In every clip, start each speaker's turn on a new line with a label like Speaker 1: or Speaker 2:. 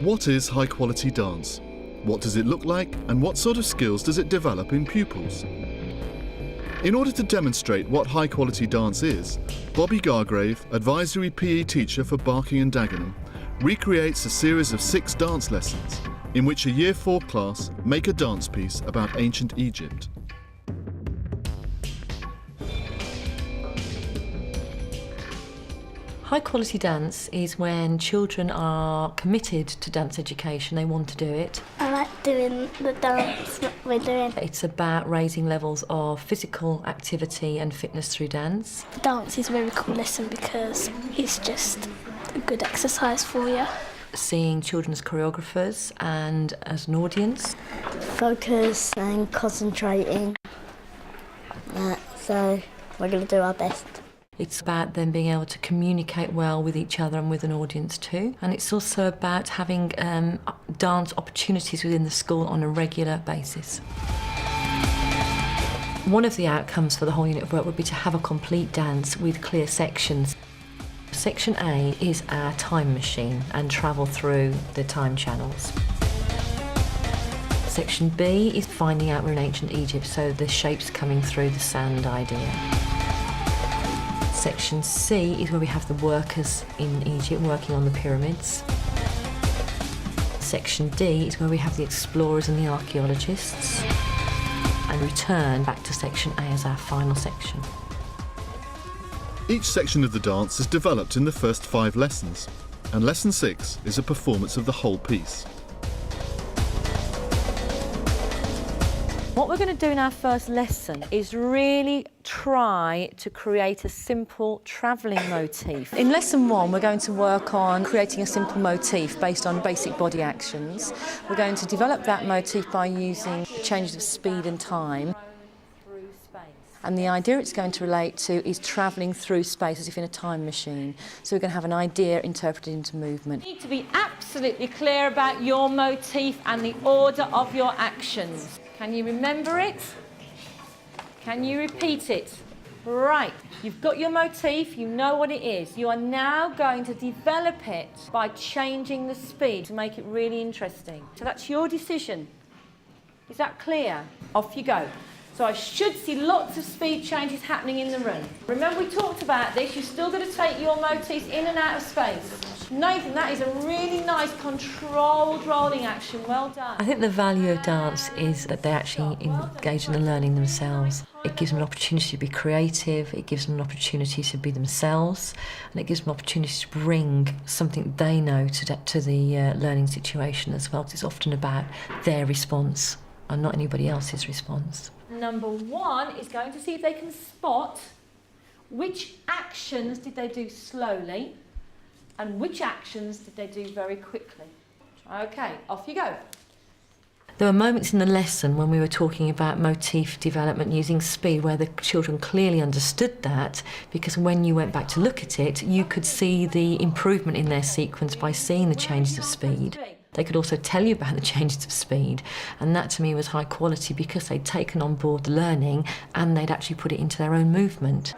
Speaker 1: What is high-quality dance? What does it look like, and what sort of skills does it develop in pupils? In order to demonstrate what high-quality dance is, Bobby Gargrave, advisory PE teacher for Barking and Dagenham, recreates a series of 6 dance lessons in which a Year 4 class make a dance piece about ancient Egypt.
Speaker 2: High quality dance is when children are committed to dance education, they want to do it.
Speaker 3: I like doing the dance that we're doing.
Speaker 2: It's about raising levels of physical activity and fitness through dance.
Speaker 3: The dance is a very cool lesson because it's just a good exercise for you.
Speaker 2: Seeing children as choreographers and as an audience.
Speaker 4: Focus and concentrating. So we're going to do our best.
Speaker 2: It's about them being able to communicate well with each other and with an audience too. And it's also about having dance opportunities within the school on a regular basis. One of the outcomes for the whole unit of work would be to have a complete dance with clear sections. Section A is our time machine and travel through the time channels. Section B is finding out we're in ancient Egypt, so the shapes coming through the sand idea. Section C is where we have the workers in Egypt working on the pyramids. Section D is where we have the explorers and the archaeologists. And return back to Section A as our final section.
Speaker 1: Each section of the dance is developed in the first 5 lessons, and Lesson 6 is a performance of the whole piece.
Speaker 5: What we're going to do in our first lesson is really try to create a simple travelling motif. In lesson 1, we're going to work on creating a simple motif based on basic body actions. We're going to develop that motif by using changes of speed and time. And the idea it's going to relate to is travelling through space as if in a time machine. So we're going to have an idea interpreted into movement.
Speaker 6: You need to be absolutely clear about your motif and the order of your actions. Can you remember it? Can you repeat it? Right, you've got your motif, you know what it is. You are now going to develop it by changing the speed to make it really interesting. So that's your decision. Is that clear? Off you go. So I should see lots of speed changes happening in the room. Remember we talked about this, you're still going to take your motifs in and out of space. Nathan, that is a really nice controlled rolling action, well done.
Speaker 2: I think the value of dance is that they actually engage in the learning themselves. It gives them an opportunity to be creative, it gives them an opportunity to be themselves, and it gives them an opportunity to bring something they know to the learning situation as well, because it's often about their response and not anybody else's response.
Speaker 6: Number 1 is going to see if they can spot which actions did they do slowly and which actions did they do very quickly. Okay, off you go.
Speaker 2: There were moments in the lesson when we were talking about motif development using speed where the children clearly understood that, because when you went back to look at it, you could see the improvement in their sequence by seeing the changes of speed. They could also tell you about the changes of speed, and that to me was high quality because they'd taken on board the learning and they'd actually put it into their own movement.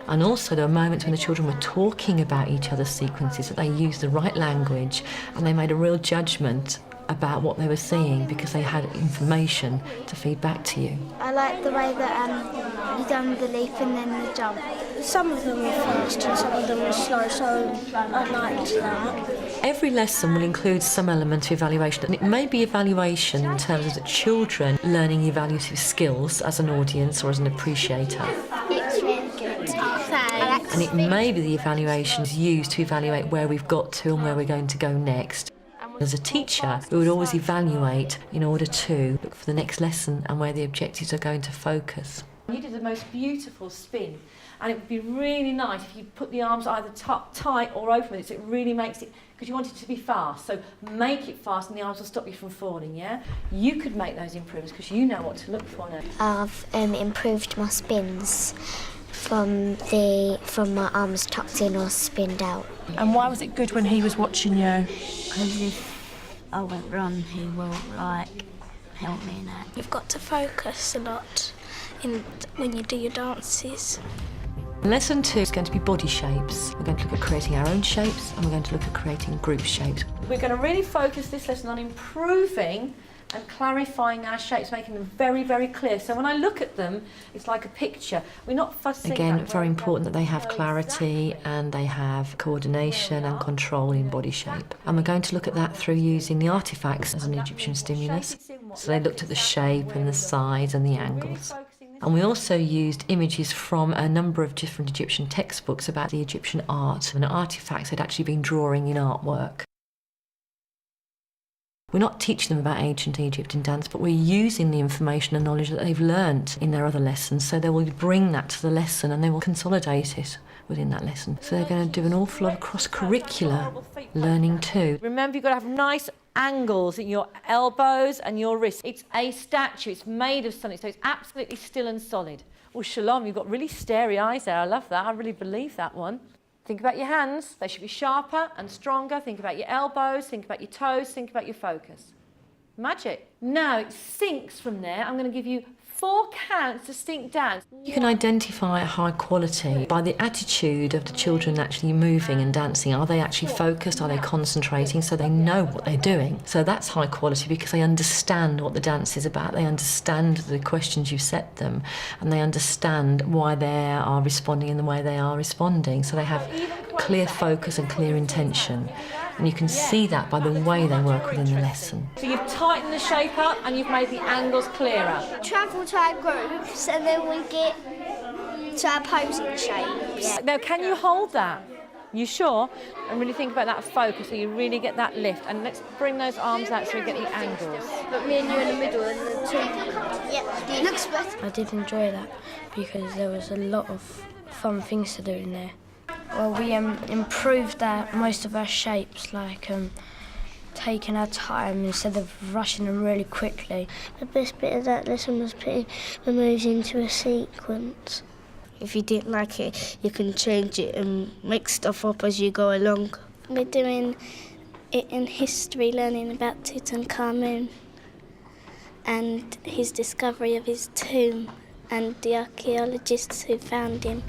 Speaker 2: And also there were moments when the children were talking about each other's sequences, that they used the right language and they made a real judgment about what they were seeing because they had information to feed back to you.
Speaker 3: I like the way that you done the leap and then the jump. Some of them were fast and some of them were slow, so I liked that.
Speaker 2: Every lesson will include some element of evaluation, and it may be evaluation in terms of the children learning evaluative skills as an audience or as an appreciator.
Speaker 3: It's really good.
Speaker 2: And it may be the evaluations used to evaluate where we've got to and where we're going to go next. As a teacher, we would always evaluate in order to look for the next lesson and where the objectives are going to focus.
Speaker 6: You did the most beautiful spin, and it would be really nice if you put the arms either tight or open with it, so it really makes it, because you want it to be fast, so make it fast and the arms will stop you from falling, yeah? You could make those improvements because you know what to look for now.
Speaker 4: I've improved my spins from my arms tucked in or spinned out.
Speaker 7: And why was it good when he was watching you?
Speaker 4: Because if I went wrong, he will help me in that.
Speaker 3: You've got to focus a lot when you do your dances.
Speaker 2: Lesson 2 is going to be body shapes. We're going to look at creating our own shapes and we're going to look at creating group shapes.
Speaker 6: We're going to really focus this lesson on improving and clarifying our shapes, making them very, very clear. So when I look at them, it's like a picture. We're not fussing.
Speaker 2: Again, very important that they have clarity and they have coordination and control in body shape. And we're going to look at that through using the artefacts as an Egyptian stimulus. So they looked at the shape and the size and the angles. And we also used images from a number of different Egyptian textbooks about the Egyptian art and artefacts they'd actually been drawing in artwork. We're not teaching them about ancient Egypt in dance, but we're using the information and knowledge that they've learnt in their other lessons, so they will bring that to the lesson and they will consolidate it within that lesson. So they're going to do an awful lot of cross-curricular learning too.
Speaker 6: Remember, you've got to have nice angles in your elbows and your wrists. It's a statue, it's made of something, so it's absolutely still and solid. Oh, Shalom, you've got really starey eyes there. I love that. I really believe that one. Think about your hands. They should be sharper and stronger. Think about your elbows. Think about your toes. Think about your focus. Magic. Now it sinks from there. I'm going to give you 4 counts to sink down.
Speaker 2: You can identify high quality by the attitude of the children actually moving and dancing. Are they actually focused? Are they concentrating? So they know what they're doing. So that's high quality because they understand what the dance is about. They understand the questions you set them and they understand why they are responding in the way they are responding. So they have clear focus and clear intention. And you can see that by the way they work within the lesson.
Speaker 6: So you've tightened the shape up and you've made the angles clearer.
Speaker 3: Travel to our groups and then we get to our posing shapes.
Speaker 6: Now, can you hold that? You sure? And really think about that focus so you really get that lift. And let's bring those arms out so we get the angles.
Speaker 3: But me and you in the middle and the two. Yeah, looks better.
Speaker 8: I did enjoy that because there was a lot of fun things to do in there. Well, we improved most of our shapes, like taking our time instead of rushing them really quickly.
Speaker 3: The best bit of that lesson was putting the moves into a sequence.
Speaker 8: If you didn't like it, you can change it and make stuff up as you go along.
Speaker 3: We're doing it in history, learning about Tutankhamun and his discovery of his tomb and the archaeologists who found him.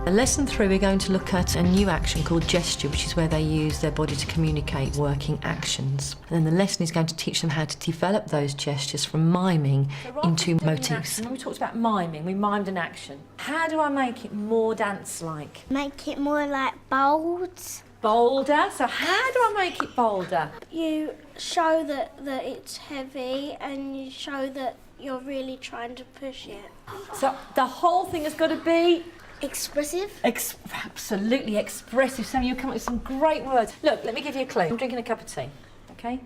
Speaker 2: In lesson 3, we're going to look at a new action called gesture, which is where they use their body to communicate working actions. And then the lesson is going to teach them how to develop those gestures from miming into motifs.
Speaker 6: When we talked about miming, we mimed an action. How do I make it more dance-like?
Speaker 3: Make it more like bold.
Speaker 6: Bolder? So how do I make it bolder?
Speaker 3: You show that it's heavy and you show that you're really trying to push it.
Speaker 6: So the whole thing has got to be
Speaker 3: expressive?
Speaker 6: Absolutely expressive. Sam, you come up with some great words. Look, let me give you a clue. I'm drinking a cup of tea, okay?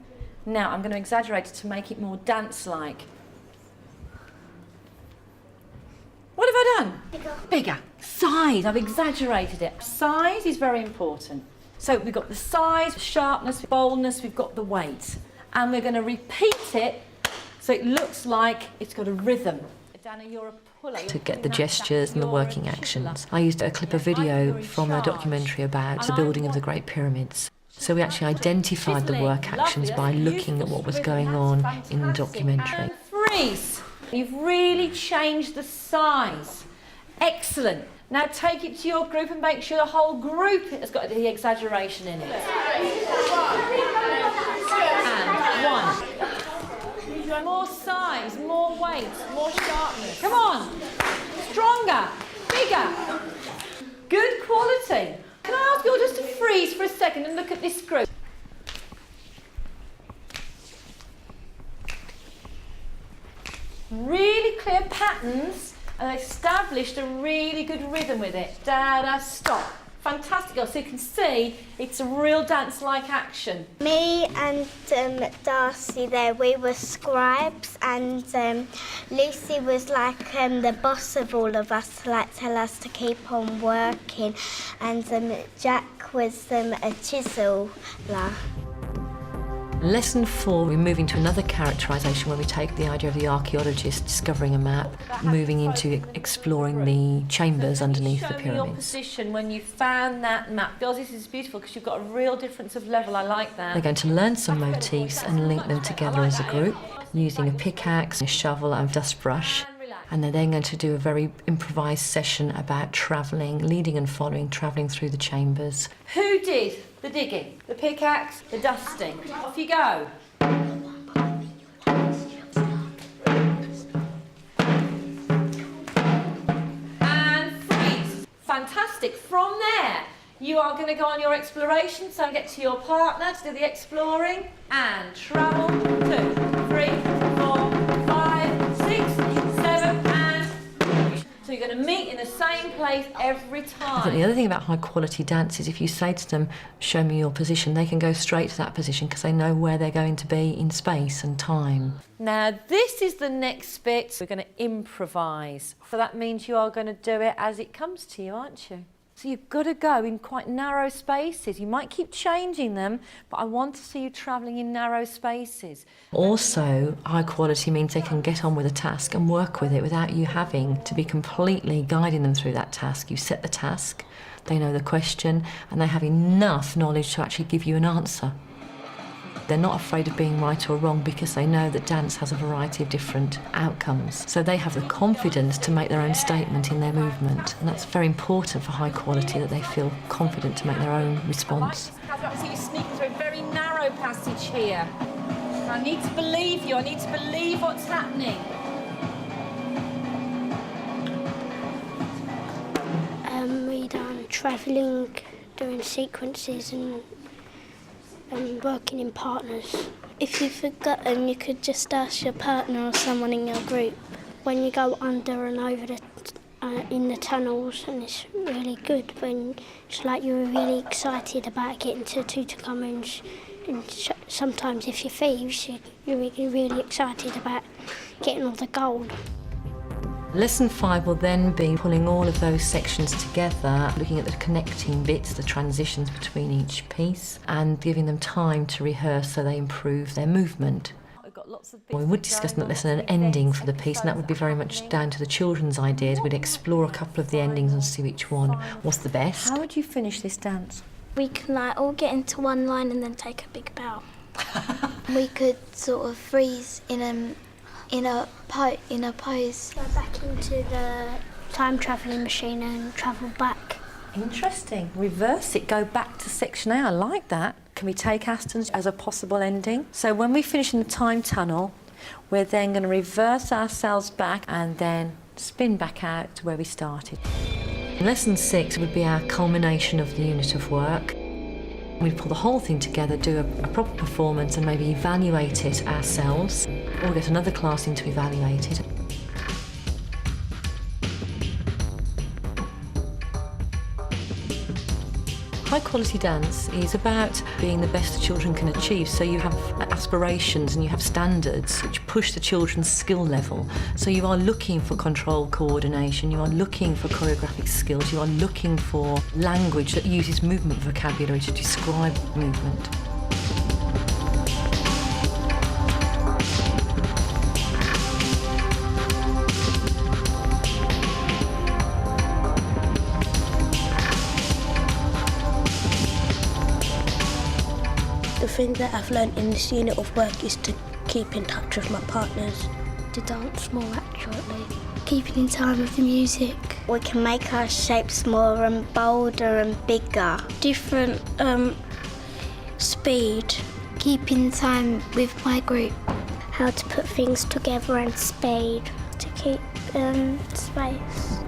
Speaker 6: Now I'm going to exaggerate it to make it more dance-like. What have I done? Bigger. Size. I've exaggerated it. Size is very important. So we've got the size, sharpness, boldness, we've got the weight. And we're going to repeat it so it looks like it's got a rhythm. Dana, you're a puller.
Speaker 2: To get the gestures and the working actions. I used a clip of video from a documentary about the building of the Great Pyramids. So we actually identified the work actions by looking at what was going on in the documentary.
Speaker 6: Freeze! You've really changed the size. Excellent. Now take it to your group and make sure the whole group has got the exaggeration in it. And 1. More size, more weight, more sharpness. Come on. Stronger, bigger. Good quality. Can I ask you all just to freeze for a second and look at this group? Really clear patterns and established a really good rhythm with it. Da-da, stop. Fantastic. So you can see it's a real dance-like action.
Speaker 3: Me and Darcy there, we were scribes and Lucy was like the boss of all of us to like tell us to keep on working and Jack was a chiseler.
Speaker 2: Lesson 4, we're moving to another characterisation where we take the idea of the archaeologist discovering a map, moving into exploring the chambers underneath the
Speaker 6: Show me your
Speaker 2: pyramids.
Speaker 6: position when you found that map. Girls, this is beautiful because you've got a real difference of level. I like that.
Speaker 2: They're going to learn some motifs and link them together as a group using a pickaxe, a shovel and a dust brush.
Speaker 6: And relax.
Speaker 2: And they're then going to do a very improvised session about travelling, leading and following, travelling through the chambers.
Speaker 6: Who did the digging, the pickaxe, the dusting? Off you go. And freeze. Fantastic. From there, you are going to go on your exploration, so get to your partner to do the exploring and travel 2, 3, 4, 5, 6, 7 and so you're going to meet in the same place every time.
Speaker 2: I think the other thing about high quality dance is if you say to them, show me your position, they can go straight to that position because they know where they're going to be in space and time.
Speaker 6: Now this is the next bit. We're going to improvise. So that means you are going to do it as it comes to you, aren't you? So you've got to go in quite narrow spaces. You might keep changing them, but I want to see you travelling in narrow spaces.
Speaker 2: Also, high quality means they can get on with a task and work with it without you having to be completely guiding them through that task. You set the task, they know the question, and they have enough knowledge to actually give you an answer. They're not afraid of being right or wrong because they know that dance has a variety of different outcomes. So they have the confidence to make their own statement in their movement. And that's very important for high quality, that they feel confident to make their own response.
Speaker 6: I like to see you sneaking through a very narrow passage here. I need to believe you. I need to believe what's happening.
Speaker 9: We done travelling, doing sequences and working in partners. If you've forgotten, you could just ask your partner or someone in your group. When you go under and over in the tunnels, and it's really good when it's like you're really excited about getting to Tutankhamun. And sometimes if you're thieves, you're really excited about getting all the gold.
Speaker 2: Lesson 5 will then be pulling all of those sections together, looking at the connecting bits, the transitions between each piece, and giving them time to rehearse so they improve their movement. We would discuss in that lesson an ending for the piece, and that would be very much down to the children's ideas. We'd explore a couple of the endings and see which one was the best.
Speaker 5: How would you finish this dance?
Speaker 9: We can all get into one line and then take a big bow.
Speaker 4: We could sort of freeze in a pose.
Speaker 9: Go back into the time travelling machine and travel back.
Speaker 5: Interesting. Reverse it, go back to section A. I like that. Can we take Aston's as a possible ending? So when we finish in the time tunnel, we're then going to reverse ourselves back and then spin back out to where we started.
Speaker 2: Lesson 6 would be our culmination of the unit of work. We'd pull the whole thing together, do a proper performance and maybe evaluate it ourselves, or get another class in to evaluate it. High quality dance is about being the best the children can achieve, so you have aspirations and you have standards which push the children's skill level. So you are looking for control coordination, you are looking for choreographic skills, you are looking for language that uses movement vocabulary to describe movement.
Speaker 9: The thing that I've learned in this unit of work is to keep in touch with my partners. To dance more accurately. Keeping in time with the music.
Speaker 3: We can make our shapes more and bolder and bigger.
Speaker 9: Different speed. Keeping time with my group. How to put things together and speed. To keep space.